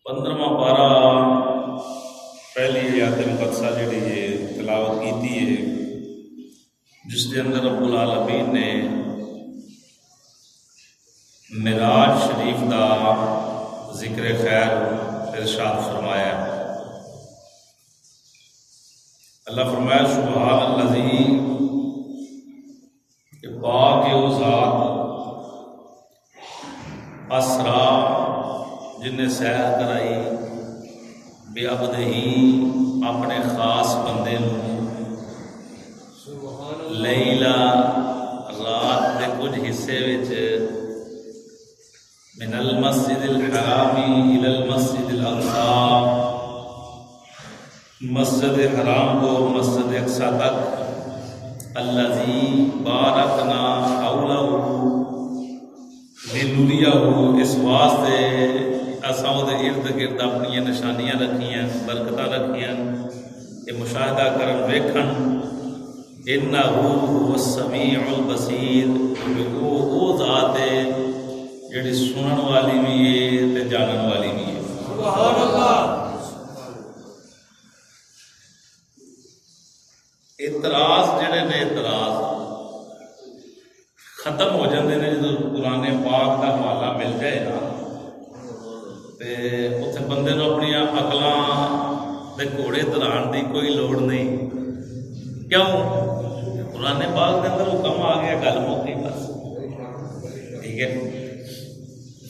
15واں پارہ پہلی آیت مقدسہ جڑی ہے تلاوت کی ہے، جس کے اندر رب العالمین نے معراج شریف دا ذکر خیر ارشاد فرمایا ہے۔ اللہ فرمایا سبحان الذی، کہ پاک ہے وہ ذات، اسرا جن نے سیر کرائی، بے عبدہی اپنے خاص بندے نو، لیلا رات کے کچھ حصے وچ، من المسجد الحرام الى المسجد الاقصی، مسجد حرام کو مسجد اقصی تک، الذی بارکنا حولہ لنریہ، اس واسطے اساں دے ارد گرد اپنی نشانیاں رکھیاں، برکتاں رکھیاں، یہ مشاہدہ کرن ویکھن، انہ هو السمیع البصیر، وہ ذات ہے جڑی سنن والی بھی ہے تے جانن والی بھی ہے۔ سبحان اللہ۔ اعتراض جڑے نے اعتراض ختم ہو جاندے نے جدوں قرآن پاک کا حوالہ مل جائے نا، تے اتنے بندے نو اپنی عقلاں دے گھوڑے دڑان دی کوئی لوڑ نہیں۔ کیوں؟ قرآن پاک کے اندر حکم آ گیا، گل موقع بس، ٹھیک ہے۔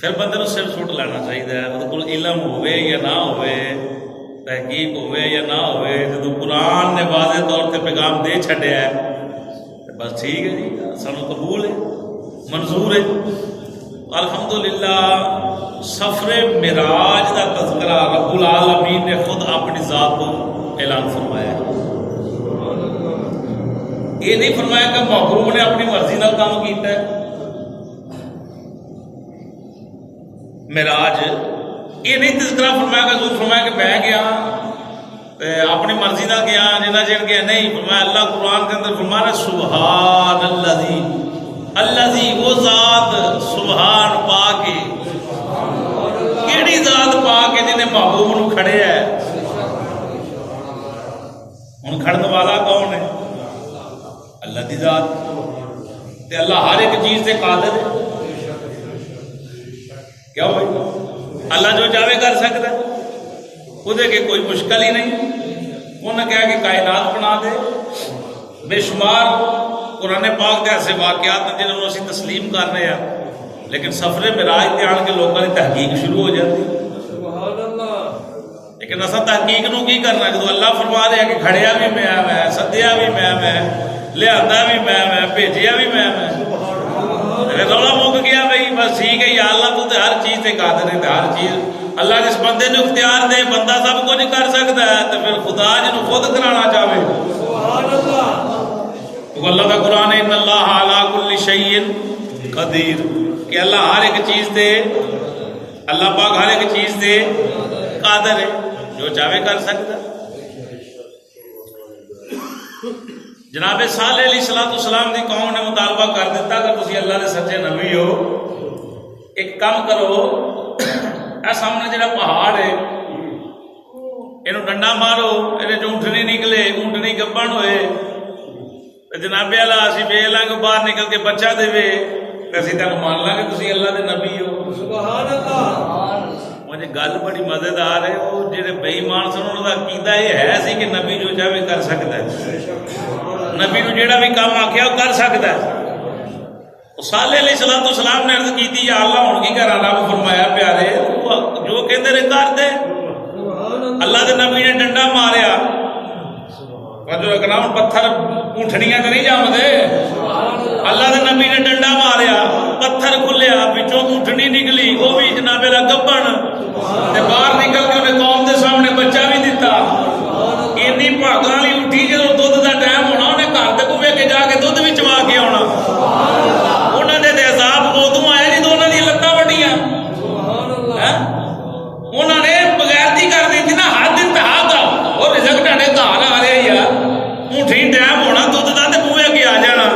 پھر بندے نو سر سٹ لینا چاہیے، وہ کو علم ہوئے یا نہ ہوئے، تحقیق ہوئے یا نہ ہوئے، جدو قرآن نے واضح طور پہ پیغام دے چھڈیا ہے بس ٹھیک ہے جی، سانو قبول ہے، منظور ہے۔ الحمدللہ سفر معراج کا تذکرہ رب العالمین نے خود اپنی ذات کو اعلان فرمایا ہے۔ یہ نہیں فرمایا کہ محبوب نے اپنی مرضی نال کام کیتا ہے۔ معراج یہ نہیں تذکرہ فرمایا کہ حضور فرمایا کہ میں گیا اپنی مرضی نہ گیا، جنہ چر گیا، نہیں فرمایا۔ اللہ قرآن کے اندر فرمایا سبحان الذی، الذی وہ ذات، سبحان پاک ہے، کیڑی ذات پاک ہے جنہیں محبوب نو کھڑیا ہے۔ ہن کھڑن والا کون ہے؟ اللہ دی ذات، تے اللہ ہر ایک چیز تے قادر ہے۔ کیا ہوئی؟ اللہ جو چاہے کر سکتا ہے، وہ دے کے کوئی مشکل ہی نہیں۔ انہوں نے کہا کہ کائنات بنا دے، بے شمار قرآن پاک دے ایسے واقعات ہیں جنہوں نے اسی تسلیم کر رہے ہیں، لیکن سفر معراج تے آن کے لوگوں کی تحقیق شروع ہو جاتی۔ لیکن اصا تحقیق نو کی کرنا جب اللہ فرما رہے ہیں کہ کھڑیا بھی میں سدیا بھی میں لیا بھی میں بھیجیا بھی میں رولا مک گیا بھائی بس ٹھیک ہے یا اللہ تو ہر چیز سے قادر ہے، ہر چیز اللہ جس بندے نے اختیار دے، بندہ سب کچھ کر سکتا ہے، تو پھر خدا جنہوں خود کرانا چاہے۔ تو اللہ کا قرآن ہے ان اللہ علی کل شیء قدیر، کہ اللہ ہر ایک چیز دے، اللہ پاک ہر ایک چیز دے قادر ہے، جو چاہے کر سکتا ہے۔ جناب صالح علیہ السلام دی قوم نے مطالبہ کر دیتا کہ تسی اللہ دے سچے نبی ہو، ایک کام کرو، اے سامنے جڑا پہاڑ ہے اینو ڈنڈا مارو، یہ جو اونٹنی نکلے، اونٹنی گبن ہوئے، جناب اللہ اسی بے اللہ کو باہر نکل کے بچہ دے، اسی تینوں مان لاں کہ تسی اللہ دے نبی ہو۔ سبحان اللہ۔ مجھے گل بڑی مزیدار ہے، وہ جڑے بے ایمان سن انہاں دا عقیدہ یہ ہے سی کہ نبی جو چاہے کر سکتا ہے، نبی نو جیڑا بھی کام آکھیا وہ کر سکتا ہے۔ صالح علیہ السلام نے عرض کی تھی یا اللہ ہن کی کراں؟ رب فرمایا پیارے جو کہندے نے کر دے۔ اللہ دے نبی نے ڈنڈا ماریا، رجل اکرام پتھر اونٹھنیاں تے نہیں جامدے، اللہ دے نبی نے ڈنڈا ماریا، پتھر کھلیا، وچوں اونٹنی نکلی، وہ بھی جناب اللہ گبن تے باہر نکل کے انہیں قوم دے سامنے بچہ بھی دیتا۔ اینی بھاگاں والی اٹھی جدوں دودھ دا ٹائم ہونا، انہیں گھر تے کنویں کے جا کے دودھ بھی چوا کے آنا۔ انہوں نے تے عذاب ادوں آیا جدوں انہاں دی لتاں وڈیاں، انہوں نے بغیرتی کر دی تھی نا، حد انتہا دا، اور رزق ڈاڈے گھر آ رہے یا اونٹھی ٹائم ہونا دودھ دا تے کنویں کے آ جانا،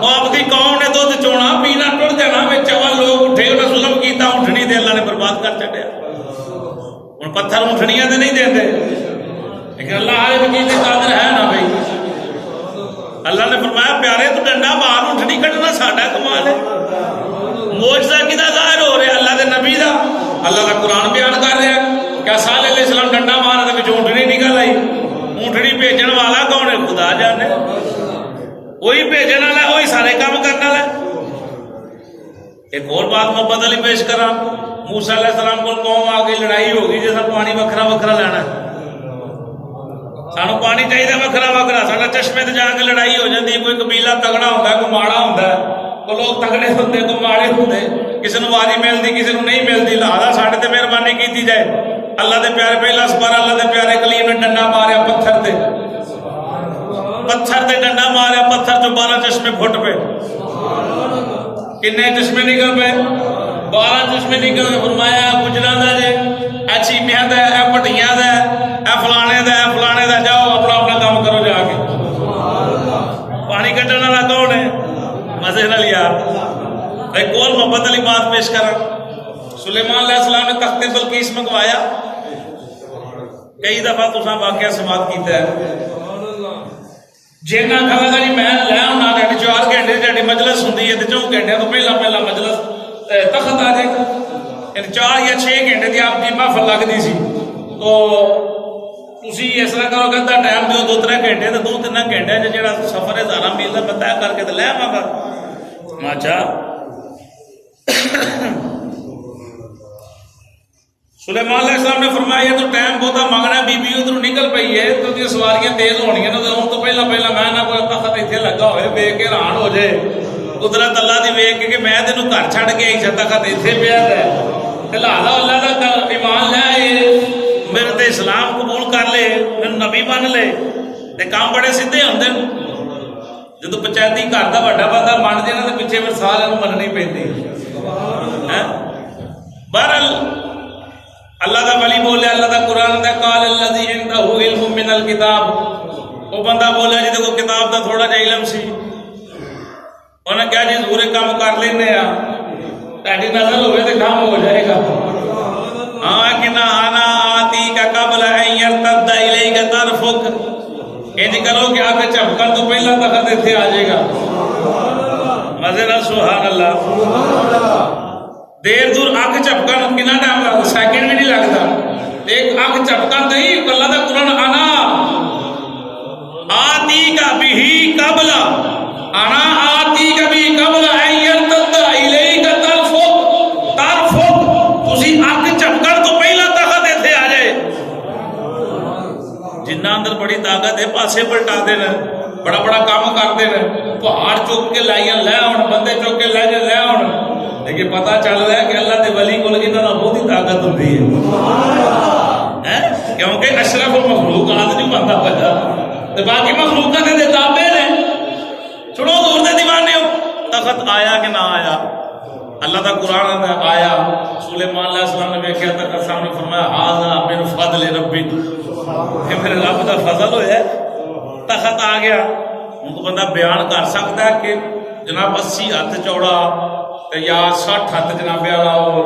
وہ آپ دی قوم نے دودھ چونا پینا ٹر جانا، چوا لوگ اٹھے انہیں ظلم کیتا، اونٹنی دے اللہ نے برباد کر چڑیا۔ ہوں پتھر اونٹنیاں تو نہیں دے، لیکن اللہ ہر ایک چیز کی قادر ہے نا بھائی. اللہ نے فرمایا پیارے تو ڈنڈا باہر اونٹنی کٹنا ساڈا کمال ہے. معجزہ کدا ظاہر ہو رہا اللہ دے نبی دا، اللہ دا قرآن بیان کر رہا ہے. کیا صالح علیہ السلام ڈنڈا مارا تو اونٹنی نکل آئی؟ اونٹنی بھیجن والا کون ہے؟ خدا جانے. وہی بھیجن والا وہی سارے کام کرنے والا. ایک اور بات محبت علی پیش کرا. موسیٰ علیہ السلام کو قوم آ گئی، لڑائی ہو گئی، جیسا پانی وکھرا وکھرا لینا ہے. سانو پانی چاہیے وکھرا وکھرا. سارا چشمے تے جا کے لڑائی ہو جاتی. کوئی قبیلہ تگڑا ہوتا ہے، کوئی ماڑا ہوتا ہے، کوئی لوگ تگڑے ہوتے، کوئی ماڑے ہوتے، کسی نے واری ملتی کسی نے نہیں ملتی. لہٰذا ساڈے تے مہربانی کی جائے. اللہ دے پیارے پہلا سپارہ اللہ دے پیارے کلیم نے ڈنڈا ماریا پتھر تے، پتھر تے ڈنڈا ماریا، پتھر چو 12 چشمے پھٹ پے. کنے چشمے نکل پے؟ 12 چشمے نکل پے. فرمایا گجراں دا جے، اے چیمیاں دا، اے پٹیاں دا، اے فلانے دا، اے فلانے دا، جاؤ اپنا اپنا کام کرو جا کے. پانی کٹن والا کون ہے؟ مزے نال یار. ایک اور محبت علی بات پیش کرا. سلیمان علیہ السلام نے تخت بلقیس منگوایا. کئی دفعہ تساں واقعہ سماعت کیتا ہے. جینا کھانا جی میں لے آنا 4 گھنٹے جی مجلس ہوتی ہے، 2 گھنٹے تو پہلا مجلس تخت آ جائے گا. 4 یا 6 گھنٹے کی آپ کی محفل لگتی سی. تو تھی اس طرح کرو کہ ادھا ٹائم دو 2-3 گھنٹے تو 2-3 گھنٹے جا سفر 1000 میل کا میں طے کر کے لے آواں گا. اچھا سلیمان علیہ السلام نے فرمایا تو ٹائم بہت منگنا. بی بی ادھر نکل پئی ہے تو سواریاں تیز ہونی ہیں. تو پہلا میں نہ کوئی تخت اتنے لگا ہوئے ویک کے حیران ہو جائے. قدرت اللہ دی ویک کے میں تینوں گھر چھڑ کے آئی تخت اتنے پیا ہے. لہٰذا اللہ کا ایمان لے میرے تے اسلام قبول کر لے، میرے نبی بن لے تے کام بڑے سیدھے ہوندے. جدو پنچایتی گھر کا بڑا بندہ بن جائے نا تو پیچھے پھر سارے مننی پیندی. بہرحال اللہ دا ولی بولے، اللہ دا قرآن دا قال الذی عنده علم من الکتاب. وہ بندہ بولے جی کو کتاب دا تھوڑا جہا علم سی. انہیں کیا جی پورے کام کر لینے آ، تاری نظر ہوئے تو کام ہو جائے گا. ہاں کہ نہ آنا آتی کا قبل ان یرتد الیک طرفک. انج کرو کہ آگے چپکن تو پہلا تخت اتنے آ جائے گا. مزے نہ سبحان اللہ. دیر دور اک چپکن کتنا ٹائم لگتا؟ سیکنڈ بھی نہیں لگتا. ایک اک چپکن تو ہی اللہ کا قرآن آنا آتی کا بھی قبل، آنا آتی کا بھی قبل ان یرتد الیک طرفک. تسی اک چپکن تو پہلا تخت اتنے آ جائے. جنہ اندر بڑی طاقت ہے پاسے پلٹا دینا، بڑا بڑا کام کرتے ہیں. پہاڑ چک کے لائیاں لے آن، بندے چک کے لے آن. لیکن پتا چل رہا ہے کہ اللہ کے ولی کو انہوں نے بہت ہی طاقت ہوتی ہے، کیونکہ اشرف المخلوقات جو بندہ بچا تو باقی مخلوقات کے تابع نے. چھوڑو دور دے دیوانے ہو. تخت آیا کہ نہ آیا؟ اللہ کا قرآن آیا. سلیمان علیہ السلام نے دیکھا تخت سامنے فرمایا ھذا من فضل ربی، کہ میرے رب کا فضل ہوا. تخت آ گیا. ان کو بندہ بیان کر سکتا ہے کہ جناب 80 ہاتھ چوڑا یا 60 ہاتھ جناب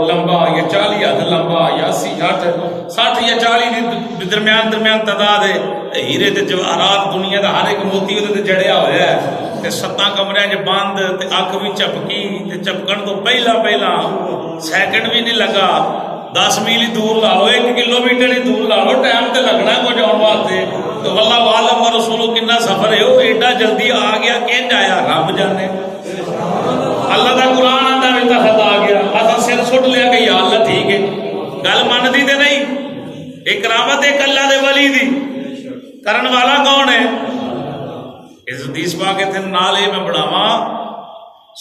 لمبا یا 40 ہاتھ لمبا یا 80 ہاتھ 60 یا 40 درمیان تعداد ہے. ہیرے تے جواہرات دنیا دا ہر ایک موتی تے جڑیا ہوا ہے. تے 7 کمرے چ بند تے اکھ بھی چپکی تے چپکن تو پہلا سیکنڈ بھی نہیں لگا. 10 میل ہی دور لا لو، 1 کلومیٹر ہی دور لا لو، ٹائم تے لگنا ہے کچھ آن واسطے. تو واللہ عالم و رسولو کنا سفر ہے، وہ ایڈا جلدی آ گیا کینج آیا رب جانے. اللہ دا قرآن آندا بھی تخت آ گیا. اساں سر سٹ لیا کہ یا اللہ ٹھیک ہے، گل مندی تے نہیں. ایک کرامت ایک اللہ دے ولی دی کرن والا کون ہے؟ اس حدیث پاک کے نال میں بڑھاواں.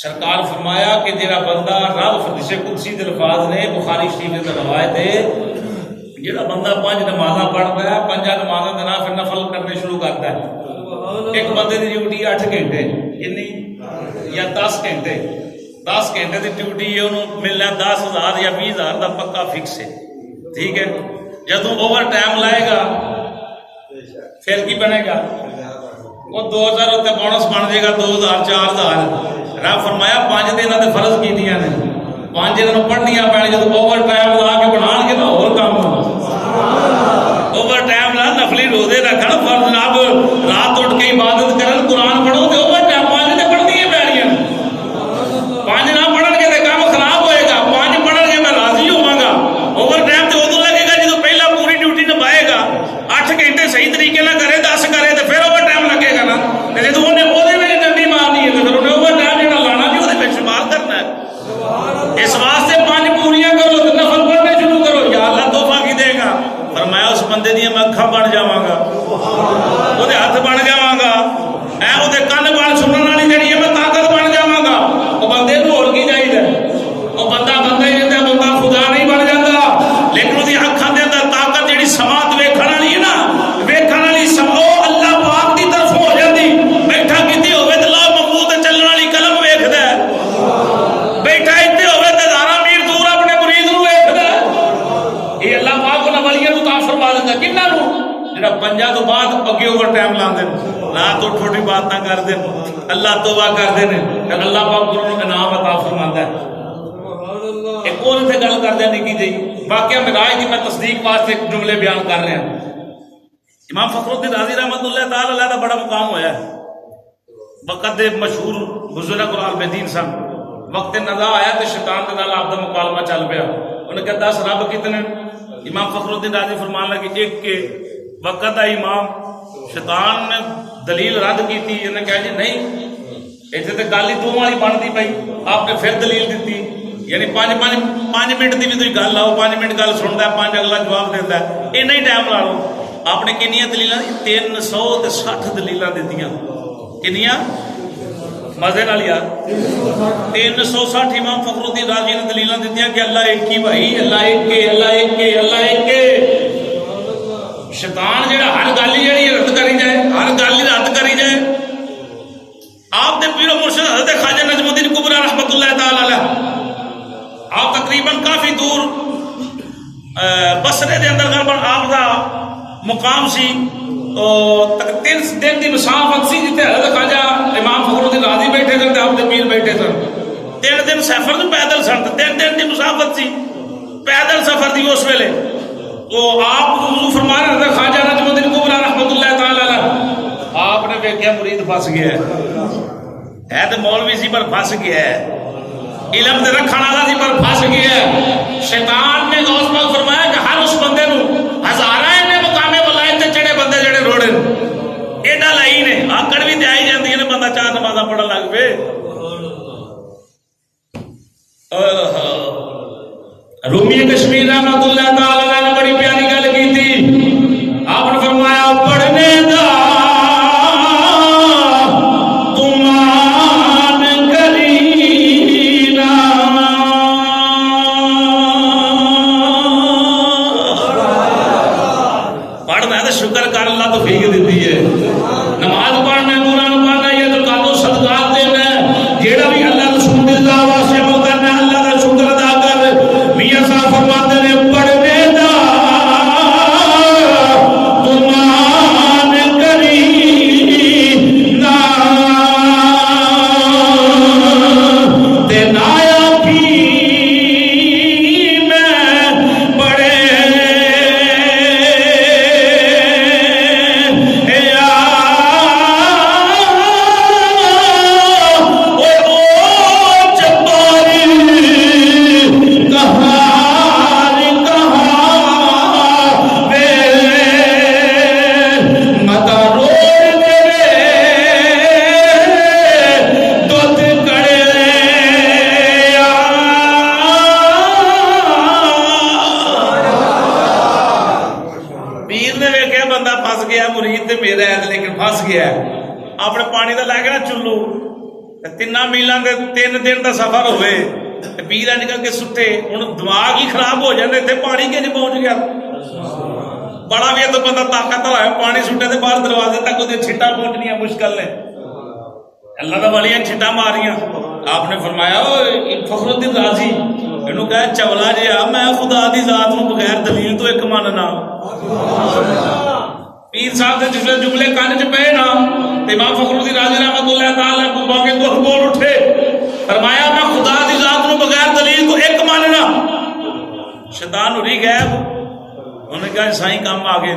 سرکار فرمایا کہ جڑا بندہ رب حدیث قدسی دے الفاظ نے بخاری شریف کی روایت ہے، جڑا بندہ 5 نمازاں پڑھتا ہے، 5 نمازاں دے نال پھر نفل کرنے شروع کرتا ہے. ایک بندے دی ڈیوٹی 8 گھنٹے یا 10 گھنٹے 10 گھنٹے کی ڈیوٹی ہے، انہوں ملنا 10,000 یا 20,000 کا پکا فکس ہے. ٹھیک ہے. جدوں اوور ٹائم لائے گا پھر کی بنے گا؟ وہ 2,000 اتنے بونس بن جائے گا، 2,000 4,000. رب فرمایا 5 دن تے فرض کیتیاں نے، 5 دن پڑھنیاں پڑیں. جب اوور ٹائم لا کے بنا گے نا اور کام جڑا پنجا تو بعد اگے اوور ٹائم لاندے رات اٹھ چھوٹی بات نہ کر دے اللہ توبہ کر دے نے اللہ پاک انہاں نوں انعام عطا فرماندا ہے ایک اور تے گل کر دے نکی جی واقعہ معراج دی میں تصدیق واسطے جملے بیان کر رہا ہوں امام فخر الدین رازی رحمۃ اللہ تعالی علیہ دا بڑا مقام ہویا ہے وقت دے مشہور بزرگ عالم دین سن وقت نزا آیا تو شیطان دے نال آپ دا مکالمہ چل پیا انہوں نے کہا 10 رب کتنے امام فخر الدین رازی فرمان لگے ایک کے وقت دا امام شیطان نے دلیل رد کی تھی انہوں نے کہا جی نہیں ایتھے تے گل ہی دو والی بنتی پئی آپ نے پھر دلیل دیتی یعنی 5 منٹ دی بھی تسی گل لاؤ 5 منٹ گل سندا ہے 5 اگلا جواب دیندا ہے اینا ہی ٹائم لا لو آپ نے کنیاں دلیلاں 360 دلیلاں دتیاں کنیاں مزے نال یار 360 امام فخر الدین رازی نے دلیلاں دتیاں کہ اللہ ایک ہی بھائی اللہ ایک کے اللہ ایک کے اللہ ایک کے شیطان جڑا ہر گل ہی جڑی رد کری جائے ہر گل ہی رد کری جائے آپ دے پیر و مرشد حضرت خواجہ نجم الدین کبریٰ رحمۃ اللہ تعالی علیہ آپ تقریباً کافی دور بصرے دے اندر غالباً آپ دا مقام سی تو 3 دن دی مسافت سی جتے حضرت خواجہ امام فخر الدین رازی بیٹھے سن تے آپ دے پیر بیٹھے سن 3 دن سفر تو پیدل سن 3 دن دی مسافت سی پیدل سفر دی اس ویلے تو آپ وضو فرما رہے حضرت خواجہ نجم الدین کبریٰ رحمۃ اللہ تعالی علیہ آپ نے ویکھیا مرید پھس گیا ہے تو مولوی سی پر پھس گیا ہے علم دے رکھن والا سی پر پھس گیا ہے شیطان نے غوث پاک فرمایا کہ ہر اس بندے نو ہزاراں نے مقام ولایت تے چڑھے بندے جڑے روڑے ایڈا لائی نے آکڑ بھی تے آئی جاندی نے بندہ 4 نمازاں پڑھن لگ پے رومی کشمیر رحمۃ اللہ تعالی علیہ نے بڑی پیاری گل کی تھی آپ نے فرمایا پڑھنے دا اپنے پانی دا لے کے نا چلو 3 میلاں دے 3 دن دا سفر ہوئے پیرا نکل کے سٹے ہن دماغ ہی خراب ہو جاندے تے پانی کیوں پہنچ گیا بڑا بھی تو بندہ طاقت والا ہے پانی سٹے تے باہر دروازے تک وہ چھٹا پہنچنی مشکل نے اللہ دا والیاں چھٹا ماریاں آپ نے فرمایا فخر الدین رازی انہوں کہا چولا جی میں خدا دی ذات نو بغیر دلیل تو ایک ماننا پیر صاحب نے جس ویلے جملے کان چ پے نا امام فخر الدین رازی رحمۃ اللہ تعالی کو کے دو بول اٹھے فرمایا میں خدا دی ذات نو بغیر دلیل تو ایک ماننا شیطان اڑی گیا انہوں نے کہا سائیں کام آ گئے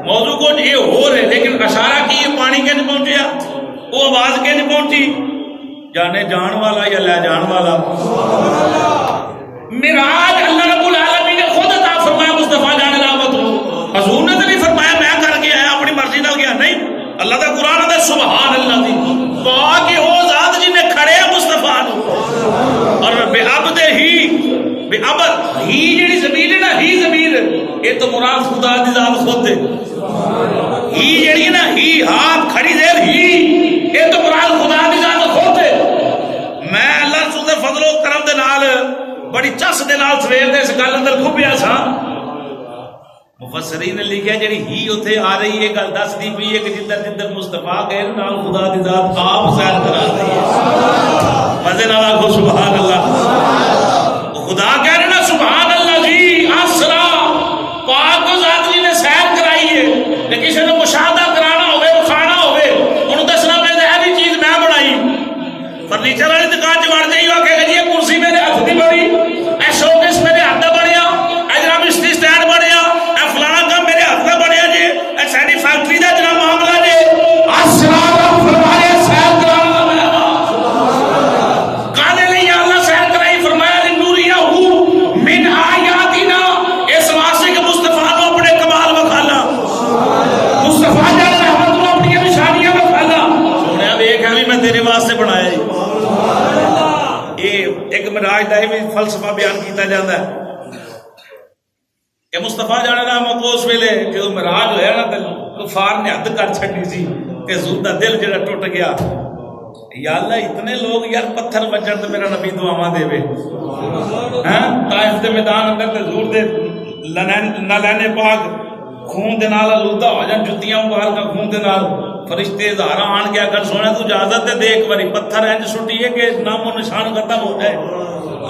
موضوع کو یہ ہو رہے لیکن اشارہ کی یہ پانی کے نہیں پہنچیا وہ آواز کے نہیں پہنچی جانے جان والا یا لے جان والا معراج اللہ رب العالمین نے خود عطا فرمایا مصطفیٰ جان رحمت حضور نے تو نہیں فرمایا میں کر کے آیا اپنی مرضی نال گیا نہیں اللہ کا قرآن ہے سبحان اللہ دی پاک ہے وہ ذات جن نے کھڑے مصطفیٰ اور بے عبد ہی بے عبد ہی جڑی ضمیر ہے نا ہی ضمیر یہ تو مراد خدا دی ذات خود ہے ہی جڑی نا ہی ہاتھ کھڑی دیر ہی یہ تو مراد خدا دی ذات خود ہے میں اللہ سبحانہ دے فضل و کرم دے نال بڑی چس دے نال سویر دے اس گل اندر کھبیا سا مفسرین نے لکھا جڑی ہی اوتھے آ رہی ہے گل دس دی پئی ہے کہ جدھر جدھر مصطفیٰ گئے نال خدا دی ذات آپ سیر کرا رہی ہے مزے نال آکھو سبحان اللہ خدا کہہ رہے نا سبحان اللہ جی اسرا پاک ذات جی نے سیر کسی نے مشاہدہ کرانا ہوئے کھانا ہوئے انہوں دسنا پہ یہ بھی چیز میں بنائی فرنیچر والی دکان چ بڑھ جائیے کہ جی یہ کرسی میرے ہاتھ کی بنی اے شوکیس میرے ہاتھ کا بنیا اے جناب استری سٹینڈ بنیا اے فلانا کام میرے ہاتھ کا بنیا جی اے ساری فیکٹری کا جناب معاملہ جی السلام فرمایا سیر کرانا میں کالے نہیں اللہ سیر کرائی فرمایا لنوریہ من آیاتنا اس واسطے کہ مصطفیٰ کو اپنے کمال وکھالا مصطفیٰ جان رحمت کو اپنی نشانیاں وکھالا سونے اب ایک ہے بھی میں تیرے واسطے بنایا جی ایک معراج کا بھی فلسفہ بیان کیتا جاتا ہے کہ مصطفیٰ جان رحمت کو اس ویلے جو معراج ہویا نا تے کفار نے حد کر چھڈی سی کہ حضور دا دل جڑا ٹوٹ گیا یا اللہ اتنے لوگ یار پتھر وجن تے میرا نبی دعاواں دے وے ہاں طائف دے میدان اندر تے حضور دے نالے پاک خون دے نال آلودہ ہو جان جتیاں مبارکہ خون دے نال فرشتے ہزاراں آن کے آکر سونے تو اجازت دے دے ایک باری پتھر انج سٹیے کہ نام و نشان ختم ہو جائے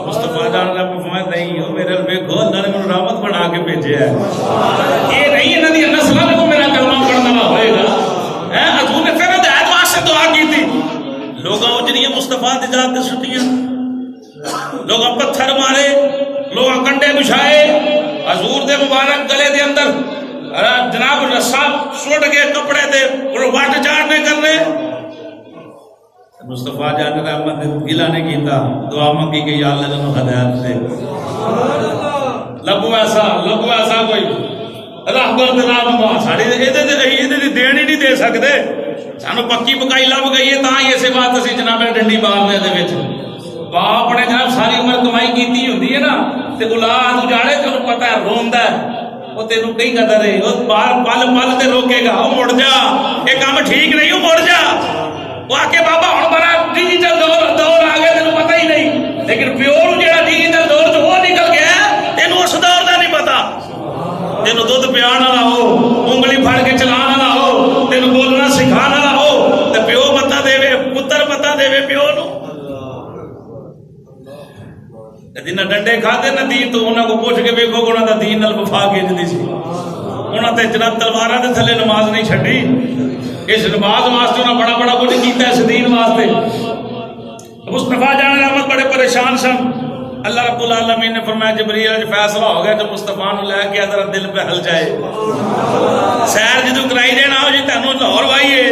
مصطفیٰ جان اللہ کو فرمایا نہیں ہو میرے ویکھو اللہ نے مجھے رحمت بنا کے بھیجا ہے یہ نہیں انہاں دی نسلاں کو میرا کلمہ پڑھنا ہوئے گا حضور نے پھر ہدایت واسطے دعا کی تھی لوگاں اجڑیاں مصطفیٰ دی ذات تے سٹیاں لوگاں پتھر مارے لوگاں کنڈے بچھائے حضور دے مبارک گلے دے اندر جناب رسا سٹ کے کپڑے دے وٹ چاڑنے کرنے مصطفیٰ جان رحمت نے گلا نہیں کیتا دعا منگی کہ یا اللہ جنوں ہدایت دے لبو ایسا کوئی رحمت نام ساڑی دی دین ہی نہیں دے سکتے سانو پکی پکائی لب گئی ہے تاں اسی بات اسی جناب ڈنڈی مارنے دے وچ باپ نے جناب ساری عمر کمائی کیتی ہوندی ہے نا تے اولاد اجاڑے تے انہوں پتہ ہے روندا ہے وہ تینوں کہیں قدر ہے وہ پل پل تے روکے گا وہ مڑ جا یہ کام ٹھیک نہیں وہ مڑ جا وہ آ کے بابا ہن بڑا ڈیجیٹل دور آ گیا تینوں پتہ ہی نہیں لیکن پیور جہاں ڈیجیٹل دور چ وہ نکل گیا تینوں اس دور کا نہیں پتا تینوں دودھ پیان والا ہو انگلی پھڑ کے چلان والا ہو تینوں بولنا سکھان والا ہو تے پیو پتا دے پتر پتا دے پیو نو جنہیں ڈنڈے کھاتے نا دین تو انہوں کو پوچھ کے ویکھو کہ انہوں دا دین نال وفا کیجدی سی انہوں تے جناب تلواراں دے تھلے نماز نہیں چھڈی اس نماز واسطے انہوں بڑا بڑا کچھ کیتا اس دین واسطے مصطفیٰ جان رحمت بڑے پریشان سن اللہ رب العالمین نے فرمایا جبریل اج فیصلہ ہو گیا تو مصطفیٰ نو لے کے ذرا دل پہ ہل جائے سیر جدوں کرائی دینا ہو جی تینوں لاہور وائیے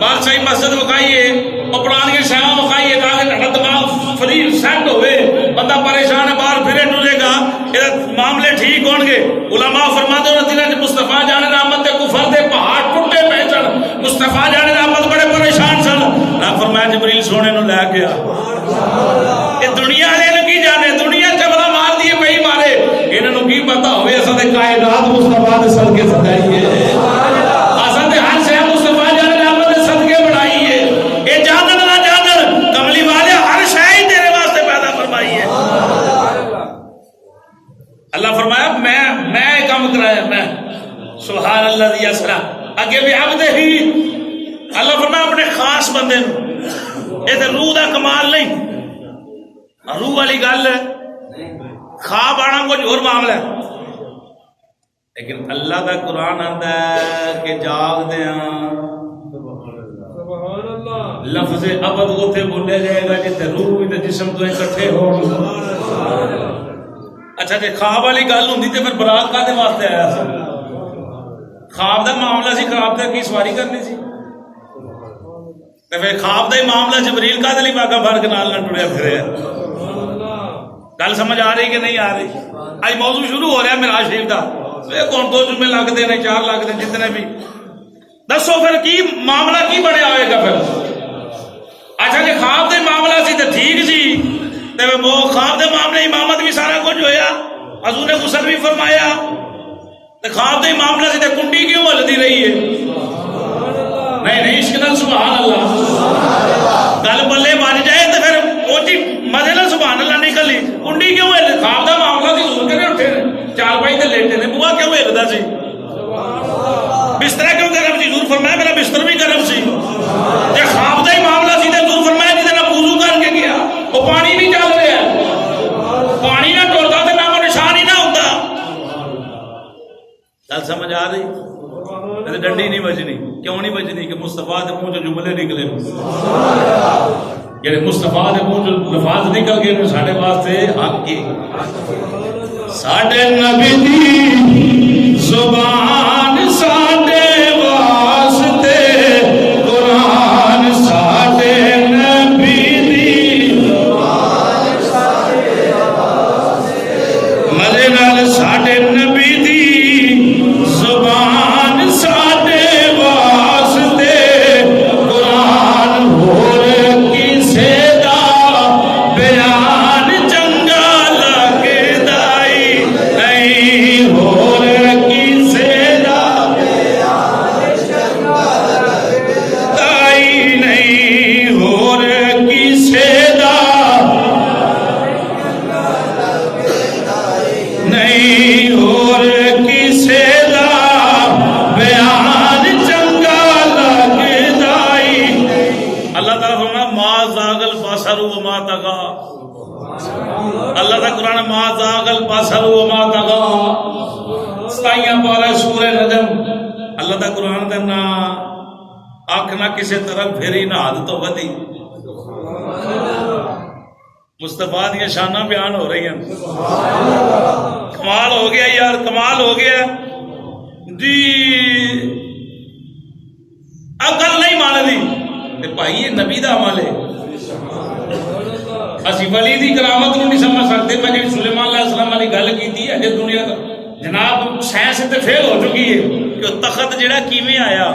بادشاہی مسجد وکھائیے اور پرانیاں شہراں وکھائیے تاکہ تہاڈا دماغ فری سیٹ ہوئے بندہ پریشان ہے باہر پھرے ٹرے گا یہ معاملے ٹھیک ہون گے علماء فرماتے ہیں دنوں وچ مصطفیٰ جان رحمت دے کفر دے پہاڑ ٹوٹے پے سن مصطفیٰ جان رحمت بڑے پریشان سن اللہ فرمایا جبریل سونے نو لے کے آ یہ دنیا والے کی جانے دنیا چبلا مار دیے پئی مارے انہاں نو کی پتہ ہوے اساں دے کائنات مصطفیٰ دے صدقے سجائی ہے اساں دے ہر شے مصطفیٰ جان رحمت دے صدقے بنائی ہے اے جانن نہ جانن کملی والے ہر شے ہی تیرے واسطے پیدا فرمائی ہے اللہ فرمایا میں کام کرایا میں سبحان اللہ ذی اسرا اگے بھی عبد ہی اللہ فرمایا اپنے خاص بندے نو اے تے روح دا کمال نہیں روح والی گل ہے خواب آنا کچھ اور معاملہ ہے لیکن اللہ دا قرآن آتا ہے کہ جاگ دیاں لفظ ابد اوتھے بولیا جائے گا جتے روح بھی تے جسم تو اکٹھے ہو اچھا جی خواب والی گل ہوندی تے پھر برات کادے واسطے آیا سی خواب دا معاملہ سی خواب تے کی سواری کرنی سی تے پھر خواب دا ہی معاملہ جبریل کادے لئی باقا فرق نال نہ ٹریا پھرے گل سمجھ آ رہی کہ نہیں آ رہی آج موضوع شروع ہو رہا ہے معراج شریف کا کون 2 جمعے لگتے ہیں 4 لگتے ہیں جتنے بھی دسو پھر کی معاملہ کی بنیا ہوئے گا پھر اچھا کہ خواب دے معاملہ سی تو ٹھیک سی وہ خواب دے معاملے امامت بھی سارا کچھ ہویا حضور نے غسل بھی فرمایا تو خواب دے معاملہ سی تو کنڈی کیوں ہلتی رہی ہے نہیں عشق نال سبحان اللہ گل بلے بن جائے تو پھر وہ جی مزے نال سبحان اللہ نکلی کنڈی کیوں ہل خواب دا معاملہ سی حضور کرے اٹھے چار پائی تے لیٹے نے بوا کیوں ہلدا سی بستر کیوں گرم سی حضور فرمایا میرا بستر بھی گرم سی تے خواب دا ہی معاملہ سی تے حضور فرمایا جے نہ وضو کر کے گیا وہ پانی نہیں چل رہا پانی نہ ٹردا تے نام نشان ہی نہ ہوندا گل سمجھ آ رہی ڈنڈی نہیں بجنی. کیوں نہیں بجنی؟ کہ مصطفیٰ کے منہ جو جملے نکلے، یعنی مصطفیٰ کے منہ جو لفاظ نکل گئے ساڈے واسطے حق کی. ساڈے نبی دی زبان ساڈے واسطے قرآن، ساڈے نبی دی زبان ساڈے واسطے مزے نال ساڈے نبی دی زبان ساڈے واسطے قرآن. ہور کسے دا بیان چنگا لگدا ای نہیں، ہور کسے دا بیان چنگا لگدا ای نہیں، ہور کسے دا نہیں، ہور کسے دا بیان چنگا لگدا ای. اللہ تعالیٰ فرمایا ما زاغ البصر وما طغى. اللہ کا قرآن ما زاغ البصر وما طغى 27 پارہ سورہ نجم. اللہ کا قرآن کا نا آنکھ نہ کسی طرف پھیری نہ حد تو ودی. مصطفیٰ دیا شانہ بیان ہو رہی ہیں. کمال ہو گیا یار، کمال ہو گیا جی. عقل نہیں مانتی تے بھائی یہ نبی دا عمل ہے. اسی ولی دی کرامت نو نہیں سمجھ سکتے. میں جی سلیمان علیہ السلام والی گل کی ہے دنیا کا جناب سائنس تے فیل ہو چکی ہے کہ تخت جڑا کیویں آیا،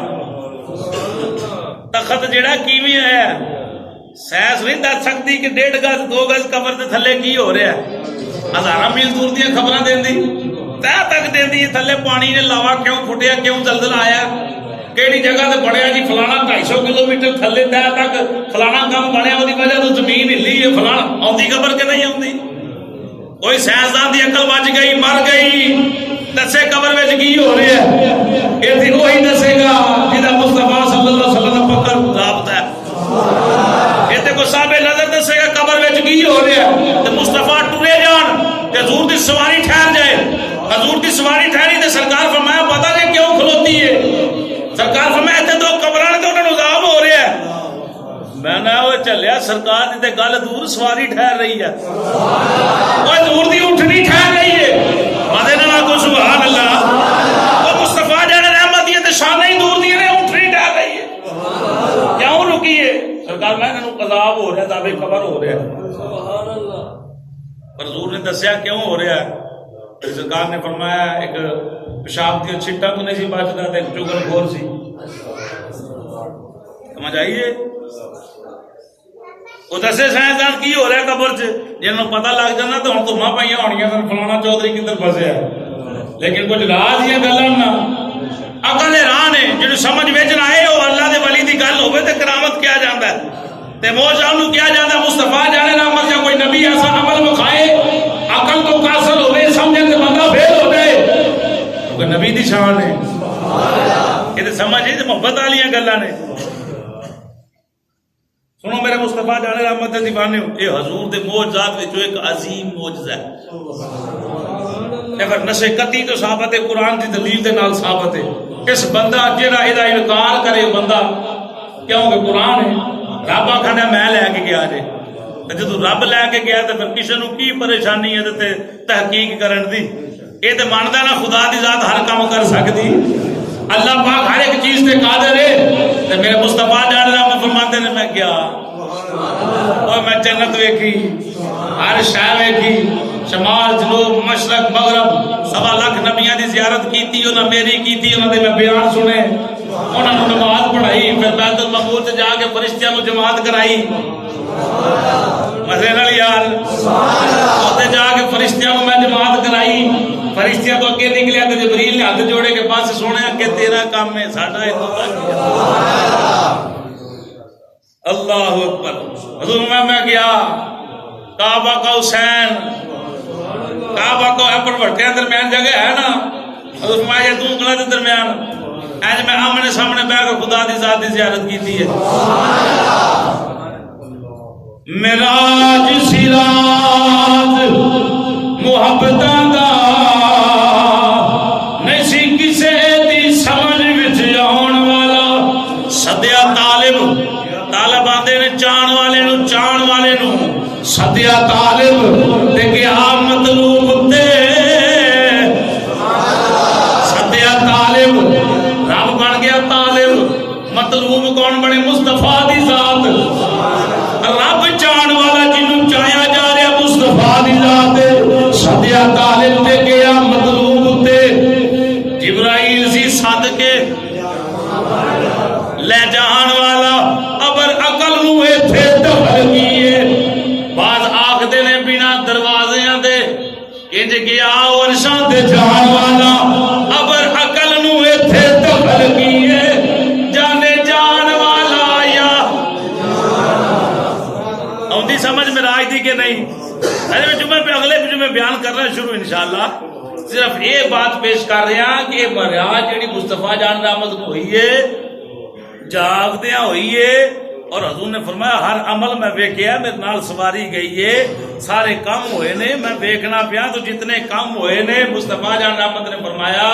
تخت جڑا کیویں آیا سائنس نہیں دس سکتی کہ 1.5 گز 2 گز قبر دے تھلے کی ہو رہا ہے. ہزاراں میل دور دیاں خبراں دیندی تہ تک دیندی تھلے پانی نے لاوا کیوں پھٹیا، کیوں زلزلہ آیا، کیڑی جگہ تے بڑھیا جی فلانا 250 کلومیٹر تھلے تہ تک فلانا کام بنیا وہ وجہ تو زمین ہلی ہے فلانا. آندی خبر کہ نہیں آندی؟ کوئی سائنسدان دی عقل بچ گئی مر گئی دسے قبر وچ کی ہو رہا ہے. یہ تھی وہی دسے گا جہاں مصطفیٰ صلی اللہ علیہ وسلم پکڑ رابطہ ہے. یہ تے کوئی صاحب نظر دسے گا قبر وچ کی ہو رہا ہے تے مصطفیٰ ٹرے جان تے حضور دی سواری ٹھہر جائے. حضور دی سواری ٹھہری تے سرکار فرمایا پتہ نہیں کیوں کھلوتی ہے. سرکار فرمایا تے تو قبراں تے انہاں نوں عذاب ہو رہا ہے. میں نے وہ چلیا سرکار دی تے گل دور سواری ٹھہر رہی ہے، وہ دور دی اٹھنی ٹھہر رہی ہے. مدے نال کو سبحان اللہ. وہ مصطفیٰ جڑے رحمت دی تے شان ہی دور دی نے اٹھنی ٹھہر رہی ہے. کیوں رکی ہے؟ سرکار میں انہاں نوں عذاب ہو رہا ہے، عذاب قبر ہو رہا ہے. سبحان اللہ. پر حضور نے دسیا کیوں ہو رہا ہے. سرکار نے فرمایا ایک پیشاب کی چھٹا تو نہیں سی بچتا تے ایک چگل خور سی. سمجھ آئیے؟ وہ دسے سائنسدان کی ہو رہا ہے قبر چ جنہوں پتہ لگ جانا تو ہوں تما پائیاں ہونیاں سن فلانا چودھری کدھر پھسیا. لیکن کچھ راز دیا گلاں نا عقل حیران ہے. جنہوں سمجھ وچ نہ آئے وہ اللہ دے ولی دی گل ہوے تے کرامت کیا جاندا ہے تے موجزہ نوں کیا جاندا ہے. مصطفیٰ جانے نہ مر جا کوئی نبی ایسا عمل مکھائے عقل تو کاسل ہوے سمجھن تے بندہ فیل ہو جائے کیونکہ نبی دی شان ہے. یہ تے سمجھ ہے تے محبت والیاں گلاں نے. سنو میرے مصطفیٰ جانے رحمت دے دیوانے ہو، یہ حضور دے معجزات وچوں ایک عظیم معجزہ ہے. اگر نشے قطعی تو ثابت ہے، قرآن دی دلیل دے نال ثابت ہے. اس بندہ جڑا ادا انکار کرے بندہ کیوں کہ قرآن ہے رب آکھدا میں لے کے گیا جے تے جدوں رب لے کے گیا تے پھر کسے نوں کی پریشانی ہے تے تحقیق کرن دی. یہ تے مندا نا خدا دی ذات ہر کام کر سکدی. اللہ پاک ہر ایک چیز تے قادر ہے. تے میرے مصطفیٰ جان رحمت فرماتے نے میں گیا اور میں جنت ویکھی، ہر شے ویکھی، شمال جنوب مشرق مغرب 1.25 لاکھ نبیاں دی زیارت کیتی، انہاں میری کیتی، انہاں دے میں بیان سنے، انہاں نوں نماز پڑھائی، پھر بیت المعمور تے جا کے فرشتیاں نوں جماعت کرائی. مزے نال یار اوتے جا کے فرشتیاں نوں میں جماعت کرائی. فرشتیاں تو اگے نکلیا تے جبریل نے ہاتھ جوڑے کے پاس سونے کہ تیرا کام ہے ساڈا ہے. اللہ اکبر. حضور میں گیا کعبہ کا حسین، کعبہ کو اپر بٹے درمیان جگہ ہے نا، حضور میں یہ دو گلا دے درمیان اج میں آمنے سامنے بیٹھ کے خدا دی ذات دی زیارت کیتی ہے. معراج سراج محبتاں دا نہیں سی کسے دی سمجھ یا ورشاں دے جان والا ابر عقل نو ایتھے دخل کیے جانے جان والا یا آؤندی سمجھ میں آج دی کہ نہیں؟ اگلے جمعے بیان کرنا شروع انشاءاللہ صرف یہ بات پیش کر رہے ہیں کہ معراج جڑی مصطفیٰ جان رحمت کو ہوئی ہے جاگدیاں ہوئی ہے اور حضور نے فرمایا ہر عمل میں ویکھیا میرے نال سواری گئی ہے سارے کام ہوئے نے میں دیکھنا پیا تو جتنے کام ہوئے نے مصطفیٰ جان رحمت نے فرمایا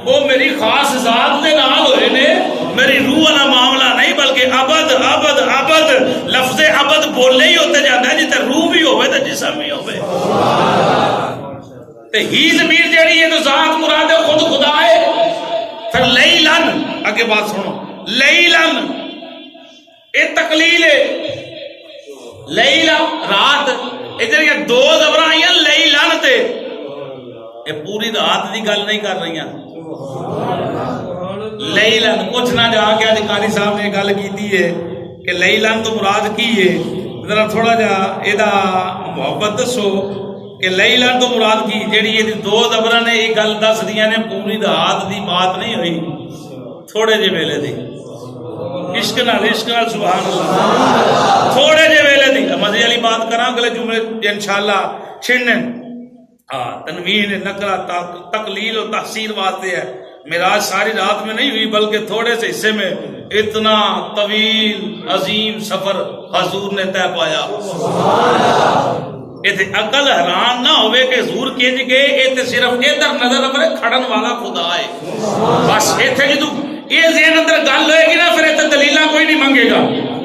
وہ میری خاص ذات دے نال ہوئے نے میری روح والا معاملہ نہیں بلکہ ابد ابد ابد لفظ ابد بولے ہی ہوتے جاتا ہے جتے روح بھی ہوئے تو جسم بھی ہوئے ہی ضمیر جیڑی ہے تو ذات مراد ہے خود خدا ہے پھر لیلن آگے بات سنو لیلن یہ تقلیل ہے لیلا رات ادھر یہ دو زبر آئی ہیں لیلن تے یہ پوری رات دی گل نہیں کر رہی ہیں لیلن کچھ نہ جا کے ادھکاری صاحب نے گل کی ہے کہ لیلن تو مراد کی ہے ذرا تھوڑا جا ایدہ محبت دسو کہ لیلن تو مراد کی جیڑی یہ دو زبر نے یہ گل دس دیا نے پوری رات دی بات نہیں ہوئی تھوڑے جے ویلے دی عشق نال سبحان اللہ تھوڑے جے ویلے دی مزے والی بات کراں اگلے جملے انشاءاللہ چھڑنے تنوین نقرہ تقلیل و تحسین واسطے ہے معراج ساری رات میں نہیں ہوئی بلکہ تھوڑے سے حصے میں اتنا طویل عظیم سفر حضور نے طے پایا ایتھے عقل حیران نہ ہوئے کہ حضور کہنے گئے ایتھے صرف ادھر نظر اپنے کھڑن والا خدا ہے بس ایتھے جدو یہ ذہن اندر گل ہوئے گی نا پھر ایتھے دلیلاں کوئی نہیں منگے گا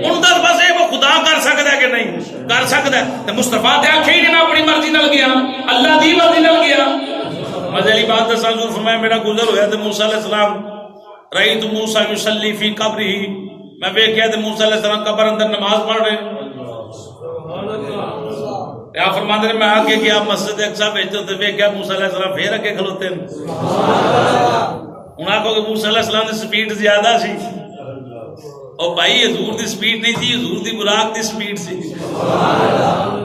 ان در بس وہ خدا کر سکتا ہے کہ نہیں کر سکتا ہے تو مصطفیٰ تے آکھے ہی نہیں میں اپنی مرضی نل گیا اللہ دی مرضی نل گیا مزے والی بات دسا حضور فرمایا میرا گزر ہویا تے موسیٰ علیہ السلام رأیت موسیٰ یصلی فی قبرہ میں دیکھیا تے موسیٰ علیہ السلام قبر اندر نماز پڑھ رہے یا فرماندے نے میں آگے گیا مسجد اقصی بھیجو تے دیکھیا موسیٰ علیہ السلام پھر اگے کھلوتے ہیں انہاں کو کہ موسیٰ علیہ السلام دی سپیڈ زیادہ سی اور بھائی حضور دی سپیڈ نہیں تھی حضور دی براق دی سپیڈ سی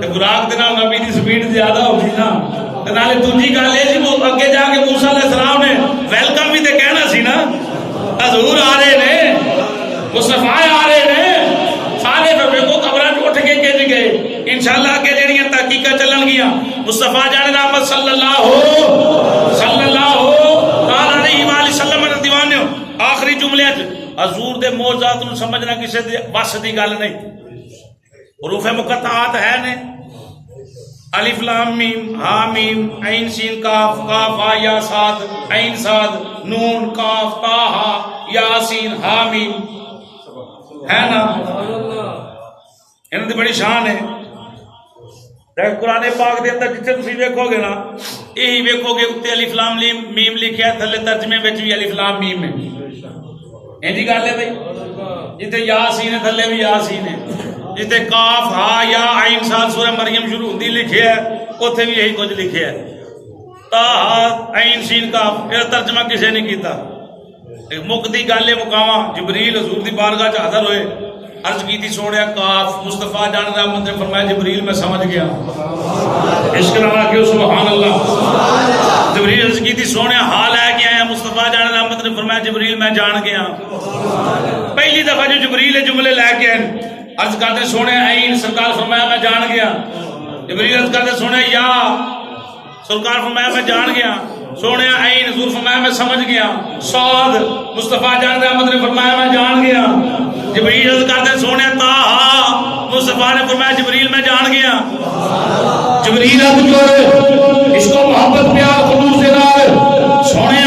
تے براق دے نال نبی دی سپیڈ زیادہ ہو گئی نا تے نالے دوجی گل اے سی وہ اگے جا کے موسیٰ علیہ السلام نے ویلکم بھی تے کہنا سی نا حضور آ رہے نے مصطفیٰ آ رہے نے سارے کو قبراں اٹھ کے کہہ گئے انشاءاللہ آگے جڑیاں تحقیقات چلن گیا مصطفیٰ جان رحمت صلی اللہ علیہ وآلہ وسلم دیوانے آخری جملے حضور دے موجزات نو سمجھنا کسی دے بس دی گل نہیں حروف مقطعات ہے نے الف لام میم ہا میم عین سین کاف کاف ہا یا صاد عین صاد نون کاف تا ہا یا سین ہا میم ہے نا انہوں نے بڑی شان ہے قرآن پاک دے اندر جتنے تسی ویکھو گے نا یہی ویکھو گے اتنے الف لام میم لکھیا ہے تھلے ترجمے وچ بھی الف لام میم ہے جی گل ہے بھائی جتنے یاسین ہے تھلے بھی یاسین ہے جتنے کاف ہا یا عین صاد سورہ مریم شروع ہوندی لکھے ہے اوتھے بھی یہی کچھ لکھے ہے تا ہا عین سین کاف پھر ترجمہ کسے نہیں کیتا مقدی گل مقامہ جبریل حضور دی بارگاہ چ حاضر ہوئے عرض کی تھی سوڑیا کاف مصطفیٰ جان رحمت نے فرمایا جبریل میں سمجھ گیا عشق نہ کیوں سبحان اللہ جبریل عرض کی تھی سوڑیا حال ہے کہ آیا مصطفیٰ جان رحمت نے فرمایا جبریل میں جان گیا پہلی دفعہ جو جبریل جملے لے کے عرض کرتے سوڑیا عین سرکار فرمایا میں جان گیا جبریل عرض کرتے سوڑیا یا سرکار فرمایا میں جان گیا سونے عین حضور فرمایا میں سمجھ گیا صاد مصطفیٰ جان رحمت نے فرمایا میں جان گیا جبریل عرض کرتے سونے تاہا مصطفیٰ نے فرمایا جبریل میں جان گیا جبریل عرض کرتے اس کو محبت پیار خلوص دینا سونے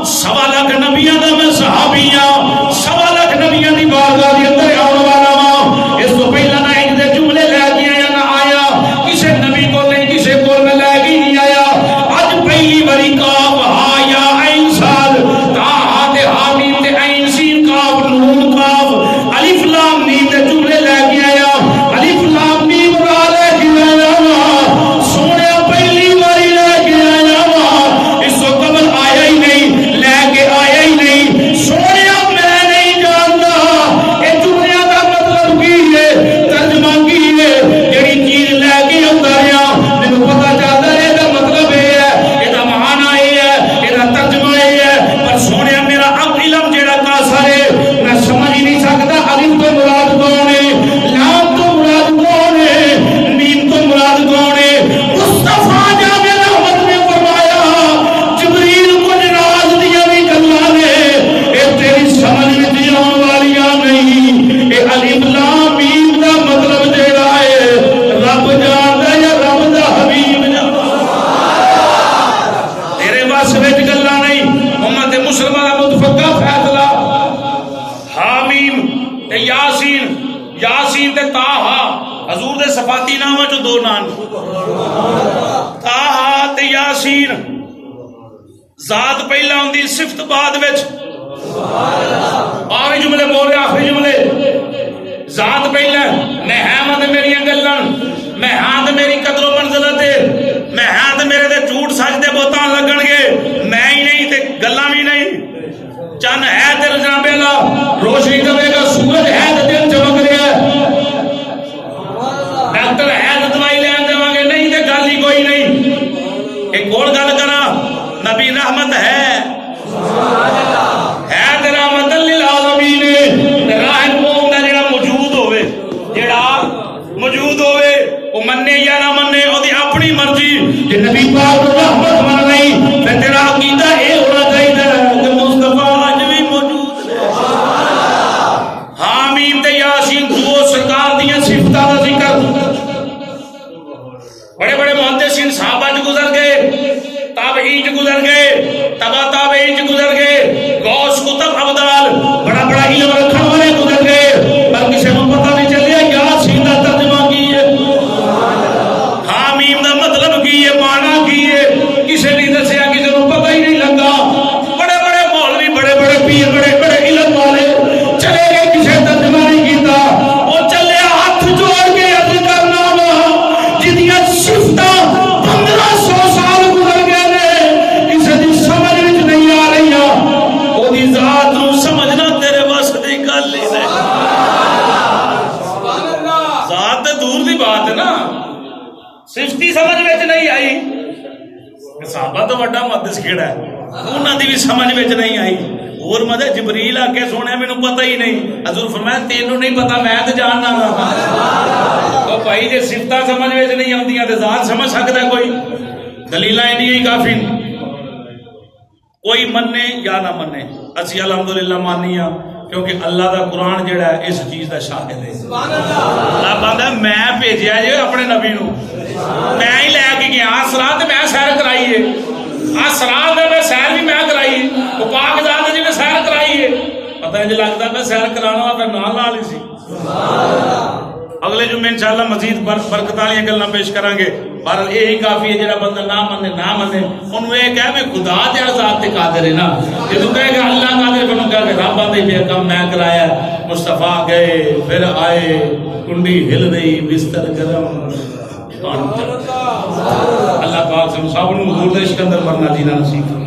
سوا لاکھ نبیاں دا میں صحابیاں سوا لاکھ نبیاں دی بارگاہ دی اندر آنے والا ماں اس کو پہلا نہ ان دے جملے لے کے آیا نہ آیا کسے نبی کو نہیں کسے کو میں لے کے نہیں آیا آج پہلی باری کاف ہا یا عین صاد تا ہا تے ہا میم تے عین سین کاف نون کاف الف لام میم تے جملے لے کے آیا الف لام میم را لے کے آیا صفاتی نام چ دو نام طٰہٰ تے یاسین ذات پہلا ہوندی صفت بعد وچ آخری جملے بول رہے آخری جملے ذات پہلا میں ہاں تے میری گلاں میں ہاں تے میری قدر و منزلت میں ہاں تے میرے تے جھوٹ سچ دے بہتان لگن گے میں ہی نہیں تے گلاں بھی نہیں چن ہے تے جناب اللہ روشنی کرے گا سورج ہے تے دن چمک رہا ہے ڈاکٹر ہے تے دوائی لین جاواں گے نہیں تے گل ہی کوئی نہیں ایک اور گل کراں نبی رحمت ہے تے رحمت للعالمین راہ قوم دا جڑا موجود ہوئے وہ منے یا نہ منے او دی اپنی مرضی کہ نبی پاک رحمت من نہیں تے تیرا عقیدہ اے ہونا چاہیے کہ مصطفیٰ اج بھی موجود ہے حامیم تے یاسین دو سرکار دیاں صفتاں دا ذکر بڑے بڑے محدثین صحابہ جو گزر گئے تابعین جو گزر گئے تبع تابعین جو گزر گئے غوث کتب ابدال بڑا بڑا علم رکھنے والے گزر گئے پر کسی کو پتہ نہیں چلیا یاسین دا ترجمہ کی ہے حامیم دا مطلب کی ہے معنی کی ہے کسی نہیں دسیا کسی کو پتہ ہی نہیں لگا بڑے بڑے مولوی بڑے بڑے پیر بڑے بڑے علم والے چلے گئے کسی ترجمہ نہیں کیتا وہ چلے ہاتھ جوڑ کے عرض کرنا وا جدیاں صفتاں 1500 سال گزر گئے نے کسی دی سمجھ وچ نہیں آ رہی او دی ذات نو سمجھنا تیرے وس دی گل ہی نہیں ذات تے دور دی بات ہے نا صفتی سمجھ وچ نہیں آئی صحابہ تو بڑا محدث کیڑا ہے انہاں دی بھی سمجھ وچ نہیں آئی اور مدد جبریل آ کے سونے مینوں پتہ ہی نہیں حضور فرمایا تینوں نہیں پتہ میں تے جاننا وا او بھائی جے صفتاں سمجھ وچ نہیں آندیاں تے ذات سمجھ سکدا کوئی دلیلاں انہی ہی کافی کوئی منے یا نہ منے اسی الحمدللہ مانیاں کیونکہ اللہ دا قرآن جڑا ہے اس چیز دا شاہد ہے اللہ بندہ میں بھیجیا جے اپنے نبی نو میں ہی لے کے گیا اسرا تے میں سیر کرائی ہے اسرا دے میں سیر بھی میں کرائی ہے او پاک ذات جی میں سیر کرائی ہے پتہ نہیں لگدا میں سیر کرانا تے نال نال ہی سی اگلے جمعے انشاءاللہ مزید برکت والی گلاں پیش کریں گے پر یہی کافی ہے جڑا بندہ نہ منے انہوں یہ کہے بھی خدا تیرا ذات تے قادر ہے نا جدوں کہے گا اللہ قادر بنو کہے رب آدھے پہ کم میں کرایا مصطفیٰ گئے پھر آئے کنڈی ہل رہی بستر گرم اللہ پاک سے سب نو حضور دے سکندر مرنا جینا نصیب